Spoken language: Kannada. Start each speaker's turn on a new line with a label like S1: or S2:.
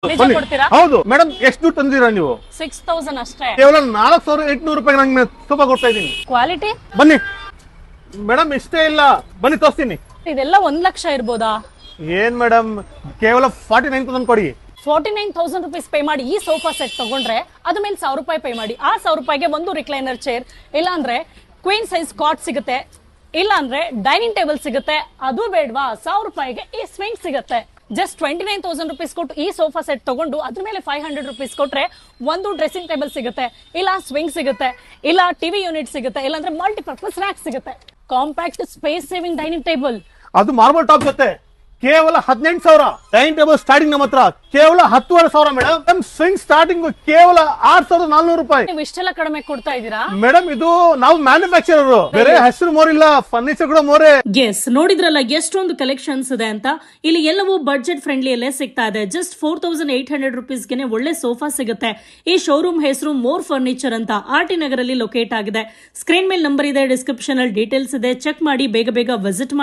S1: ನಿಜ
S2: ಬನ್ನಿ.
S1: ಕೊಡ್ತೀರಾ?
S2: ಹೌದು ಮೇಡಮ್, ಎಷ್ಟು ದುಡ್ಡು ತಂದಿರಾ ನೀವು?
S1: 6000 ಅಷ್ಟೇ.
S2: ಕೇವಲ 4800 ರೂಪಾಯಿ ನಂಗೆ ಸೋಫಾ ಕೊಡ್ತಾ ಇದ್ದೀನಿ.
S1: ಕ್ವಾಲಿಟಿ
S2: ಬನ್ನಿ ಮೇಡಮ್, ಇಷ್ಟೇ ಇಲ್ಲ, ಬನ್ನಿ ತೋರಿಸ್ತೀನಿ.
S1: ಇದೆಲ್ಲ 1 ಲಕ್ಷ ಇರ್ಬೋದಾ?
S2: ಏನ್ ಮೇಡಮ್, ಕೇವಲ 49,000 ಕೊಡಿ.
S1: 49,000 ರುಪೀಸ್ ಪೇ ಮಾಡಿ ಈ ಸೋಫಾ ಸೆಟ್ ತಗೊಂಡ್ರೆ ಅದ್ರ ಮೇಲೆ 1000 ರೂಪಾಯಿ ಪೇ ಮಾಡಿ. ಆ 1000 ರೂಪಾಯಿಗೆ ಒಂದು ರಿಕ್ಲೈನರ್ ಚೇರ್, ಇಲ್ಲ ಅಂದ್ರೆ ಕ್ವೀನ್ ಸೈಜ್ ಕಾಟ್ ಸಿಗುತ್ತೆ, ಇಲ್ಲ ಅಂದ್ರೆ ಡೈನಿಂಗ್ ಟೇಬಲ್ ಸಿಗುತ್ತೆ. ಅದು ಬೇಡವಾ, 1000 ರೂಪಾಯಿಗೆ ಈ ಸ್ವಿಂಗ್ ಸಿಗುತ್ತೆ. ಜಸ್ಟ್ 29,000 ರುಪೀಸ್ ಕೊಟ್ಟು ಈ ಸೋಫಾ ಸೆಟ್ ತಗೊಂಡು ಅದ್ರ ಮೇಲೆ 500 ರುಪೀಸ್ ಕೊಟ್ರೆ ಒಂದು ಡ್ರೆಸ್ಸಿಂಗ್ ಟೇಬಲ್ ಸಿಗುತ್ತೆ, ಇಲ್ಲ ಸ್ವಿಂಗ್ ಸಿಗುತ್ತೆ, ಇಲ್ಲ ಟಿವಿ ಯೂನಿಟ್ ಸಿಗುತ್ತೆ, ಇಲ್ಲಾಂದ್ರೆ ಮಲ್ಟಿಪರ್ಪಸ್ ರ್ಯಾಕ್ ಸಿಗುತ್ತೆ. Compact space saving dining table,
S2: ಅದು ಮಾರ್ಬಲ್ ಟಾಪ್ ಜೊತೆ ಕೇವಲ 18,000. ಡೈನಿಂಗ್ ಟೇಬಲ್ ಸ್ಟಾರ್ಟಿಂಗ್ ನಮ್ಮ ಹತ್ರ ಕೇವಲ 10,500 ಮೇಡಮ್. ಸ್ವಿಂಗ್ ಸ್ಟಾರ್ಟಿಂಗ್ ಕೇವಲ 6,400 ರೂಪಾಯಿ.
S1: ನೀವು ಇಷ್ಟೆಲ್ಲ ಕಡಿಮೆ ಕೊಡ್ತಾ ಇದ್ದೀರಾ?
S2: ಮೇಡಮ್, ಇದು ನಾವು ಮ್ಯಾನುಫ್ಯಾಕ್ಚರರ್, ಬೇರೆ ಹೆಸರು ಮೋರಿಲ್ಲ, ಫರ್ನಿಚರ್ ಕೂಡ ಮೋರೆ.
S3: ಎಸ್, ನೋಡಿದ್ರಲ್ಲ ಎಷ್ಟೊಂದು ಕಲೆಕ್ಷನ್ಸ್ ಇದೆ ಅಂತ. ಇಲ್ಲಿ ಎಲ್ಲವೂ ಬಡ್ಜೆಟ್ ಫ್ರೆಂಡ್ಲಿಯಲ್ಲೇ ಸಿಗ್ತಾ ಇದೆ. ಜಸ್ಟ್ 4800 ರುಪೀಸ್ಗೆ ಒಳ್ಳೆ ಸೋಫಾ ಸಿಗುತ್ತೆ. ಈ ಶೋರೂಮ್ ಹೆಸರು ಮೋರ್ ಫರ್ನಿಚರ್ ಅಂತ ಆರ್ಟಿ ನಗರಲ್ಲಿ ಲೊಕೇಟ್ ಆಗಿದೆ. ಸ್ಕ್ರೀನ್ ಮೇಲೆ ನಂಬರ್ ಇದೆ, ಡಿಸ್ಕ್ರಿಪ್ಷನ್ ಅಲ್ಲಿ ಡೀಟೇಲ್ಸ್ ಇದೆ, ಚೆಕ್ ಮಾಡಿ, ಬೇಗ ವಿಸಿಟ್ ಮಾಡಿ.